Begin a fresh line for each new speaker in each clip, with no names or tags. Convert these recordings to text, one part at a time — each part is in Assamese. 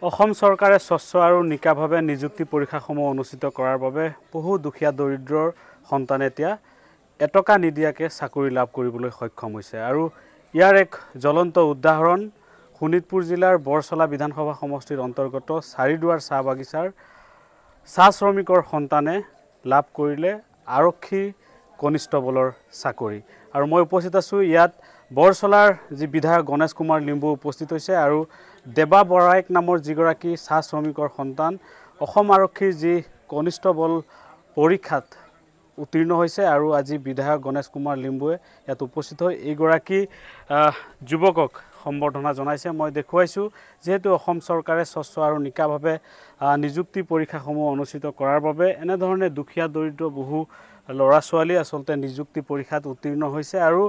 অসম চৰকাৰে স্বচ্ছ আৰু নিকাভাৱে নিযুক্তি পৰীক্ষাসমূহ অনুষ্ঠিত কৰাৰ বাবে বহু দুখীয়া দৰিদ্ৰৰ সন্তানে এতিয়া এটকা নিদিয়াকৈ চাকৰি লাভ কৰিবলৈ সক্ষম হৈছে আৰু ইয়াৰ এক জ্বলন্ত উদাহৰণ শোণিতপুৰ জিলাৰ বৰচলা বিধানসভা সমষ্টিৰ অন্তৰ্গত চাৰিদুৱাৰ চাহ বাগিচাৰ চাহ শ্ৰমিকৰ সন্তানে লাভ কৰিলে আৰক্ষী কনিষ্টবলৰ চাকৰি আৰু মই উপস্থিত আছোঁ ইয়াত বৰচলাৰ যি বিধায়ক গণেশ কুমাৰ লিম্বু উপস্থিত হৈছে আৰু দেবা বৰাইক নামৰ যিগৰাকী চাহ শ্ৰমিকৰ সন্তান অসম আৰক্ষীৰ যি কনিষ্টবল পৰীক্ষাত উত্তীৰ্ণ হৈছে আৰু আজি বিধায়ক গণেশ কুমাৰ লিম্বুৱে ইয়াত উপস্থিত হৈ এইগৰাকী যুৱকক সম্বৰ্ধনা জনাইছে। মই দেখুৱাইছোঁ যেহেতু অসম চৰকাৰে স্বচ্ছ আৰু নিকাভাৱে নিযুক্তি পৰীক্ষাসমূহ অনুষ্ঠিত কৰাৰ বাবে এনেধৰণে দুখীয়া দৰিদ্ৰ বহু ল'ৰা ছোৱালী আচলতে নিযুক্তি পৰীক্ষাত উত্তীৰ্ণ হৈছে আৰু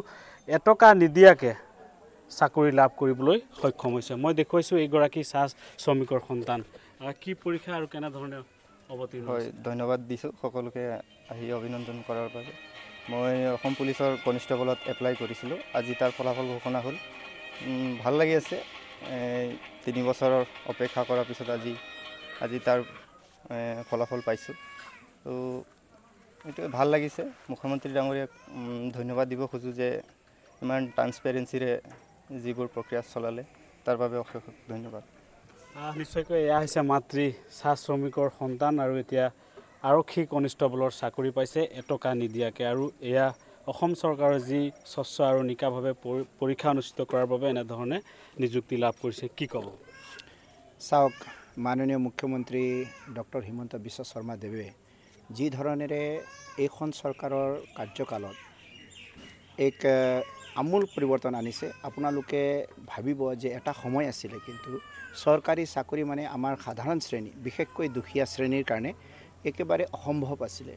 এটকা নিদিয়াকৈ চাকৰি লাভ কৰিবলৈ সক্ষম হৈছে। মই দেখুৱাইছোঁ এইগৰাকী চাহ শ্ৰমিকৰ সন্তান কি পৰীক্ষা আৰু কেনেধৰণে অৱতীৰ্ণ
হয়। ধন্যবাদ দিছোঁ সকলোকে আহি অভিনন্দন কৰাৰ বাবে। মই অসম পুলিচৰ কনিষ্টবলত এপ্লাই কৰিছিলোঁ। আজি তাৰ ফলাফল ঘোষণা হ'ল। ভাল লাগি আছে। 3 বছৰৰ অপেক্ষা কৰাৰ পিছত আজি তাৰ ফলাফল পাইছোঁ। তো এইটোৱে ভাল লাগিছে। মুখ্যমন্ত্ৰী ডাঙৰীয়াক ধন্যবাদ দিব খোজোঁ যে ইমান ট্ৰান্সপেৰেঞ্চিৰে যিবোৰ প্ৰক্ৰিয়া চলালে তাৰ বাবে অশেষ ধন্যবাদ।
নিশ্চয়কৈ এয়া হৈছে মাতৃ চাহ শ্ৰমিকৰ সন্তান আৰু এতিয়া আৰক্ষী কনিষ্টবলৰ চাকৰি পাইছে এটকা নিদিয়াকৈ আৰু এয়া অসম চৰকাৰৰ যি স্বচ্ছ আৰু নিকাভাৱে পৰীক্ষা অনুষ্ঠিত কৰাৰ বাবে এনেধৰণে নিযুক্তি লাভ কৰিছে। কি ক'ব?
চাওক, মাননীয় মুখ্যমন্ত্ৰী ডক্টৰ হিমন্ত বিশ্ব শৰ্মা দেৱে যি ধৰণেৰে এইখন চৰকাৰৰ কাৰ্যকালত এক আমূল পৰিৱৰ্তন আনিছে। আপোনালোকে ভাবিব যে এটা সময় আছিলে কিন্তু চৰকাৰী চাকৰি মানে আমাৰ সাধাৰণ শ্ৰেণী বিশেষকৈ দুখীয়া শ্ৰেণীৰ কাৰণে একেবাৰে অসম্ভৱ আছিলে।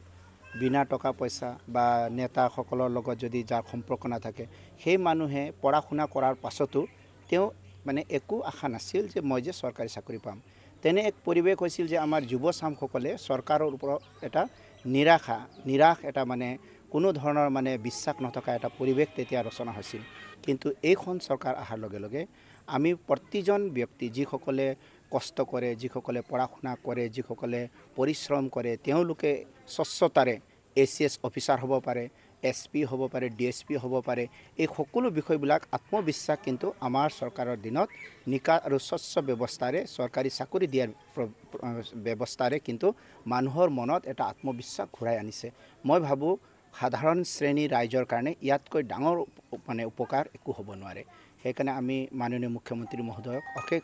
বিনা টকা পইচা বা নেতাসকলৰ লগত যদি যাৰ সম্পৰ্ক নাথাকে সেই মানুহে পঢ়া শুনা কৰাৰ পাছতো তেওঁ মানে একো আশা নাছিল যে মই যে চৰকাৰী চাকৰি পাম। তেনে এক পৰিৱেশ হৈছিল যে আমাৰ যুৱচামসকলে চৰকাৰৰ ওপৰত এটা নিৰাশ এটা মানে কোনো ধৰণৰ মানে বিশ্বাস নথকা এটা পৰিৱেশ তেতিয়া ৰচনা হৈছিল। কিন্তু এইখন চৰকাৰ অহাৰ লগে লগে আমি প্ৰতিজন ব্যক্তি যিসকলে কষ্ট কৰে, যিসকলে পঢ়া শুনা কৰে, যিসকলে পৰিশ্ৰম কৰে, তেওঁলোকে স্বচ্ছতাৰে ACS অফিচাৰ হ'ব পাৰে, SP হ'ব পাৰে, DSP হ'ব পাৰে। এই সকলো বিষয়বিলাক আত্মবিশ্বাস কিন্তু আমাৰ চৰকাৰৰ দিনত নিকা আৰু স্বচ্ছ ব্যৱস্থাৰে চৰকাৰী চাকৰি দিয়াৰ ব্যৱস্থাৰে কিন্তু মানুহৰ মনত এটা আত্মবিশ্বাস ঘূৰাই আনিছে। মই ভাবোঁ সাধাৰণ শ্ৰেণীৰ ৰাইজৰ কাৰণে ইয়াতকৈ ডাঙৰ মানে উপকাৰ একো হ'ব নোৱাৰে। সেইকাৰণে আমি মাননীয় মুখ্যমন্ত্ৰী মহোদয়ক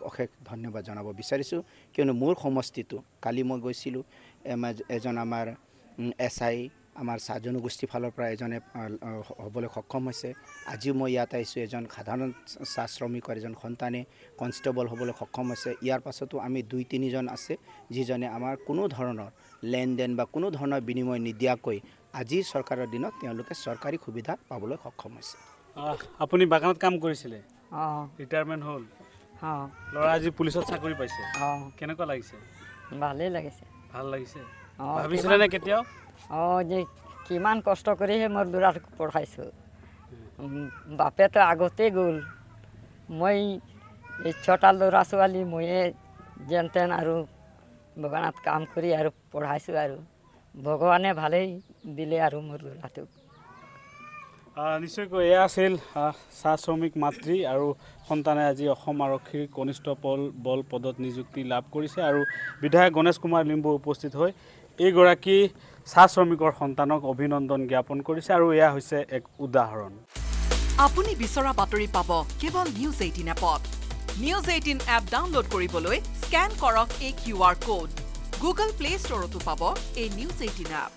অশেষ ধন্যবাদ জনাব বিচাৰিছোঁ। কিয়নো মোৰ সমষ্টিটো কালি মই গৈছিলোঁ, এজন আমাৰ SI আমাৰ চাহ জনগোষ্ঠীৰ ফালৰ পৰা এজনে হ'বলৈ সক্ষম হৈছে। আজিও মই ইয়াত আহিছোঁ, এজন সাধাৰণ চাহ শ্ৰমিকৰ এজন সন্তানে কনষ্টেবল হ'বলৈ সক্ষম হৈছে। ইয়াৰ পাছতো আমি 2-3জন আছে যিজনে আমাৰ কোনো ধৰণৰ লেনদেন বা কোনো ধৰণৰ বিনিময় নিদিয়াকৈ আজি চৰকাৰৰ দিনত তেওঁলোকে চৰকাৰী সুবিধা পাবলৈ সক্ষম হৈছে।
আপুনি বাগানত কাম কৰিছিলে? ৰিটায়াৰমেণ্ট হ'ল? ল'ৰা আজি পুলিচত চাকৰি পাইছে। কেনেকুৱা লাগিছে?
ভালেই লাগিছে।
ভাল লাগিছে? ভাবিছিলে নে কেতিয়াও?
যে কিমান কষ্ট কৰিহে মোৰ ল'ৰাক পঢ়াইছোঁ। বাপেতো আগতেই গ'ল। মই এই 6টা ল'ৰা ছোৱালী ময়ে যেন তেন আৰু বাগানত কাম কৰি আৰু পঢ়াইছোঁ আৰু ভগৱানে ভালেই দিলে আৰু মোৰ ল'ৰাটোক।
নিশ্চয়কৈ এয়া আছিল চাহ শ্ৰমিক মাতৃ আৰু সন্তানে আজি অসম আৰক্ষীৰ কনিষ্টবল পদত নিযুক্তি লাভ কৰিছে আৰু বিধায়ক গণেশ কুমাৰ লিম্বু উপস্থিত হৈ এইগৰাকী চাহ শ্ৰমিকৰ সন্তানক অভিনন্দন জ্ঞাপন কৰিছে আৰু এয়া হৈছে এক উদাহৰণ।
আপুনি বিচৰা বাতৰি পাব কেৱল নিউজ 18 এপত। নিউজ 18 এপ ডাউনলোড কৰিবলৈ স্কেন কৰক এই QR কোড। গুগল প্লে ষ্টৰতো পাব এই নিউজ 18 এপ।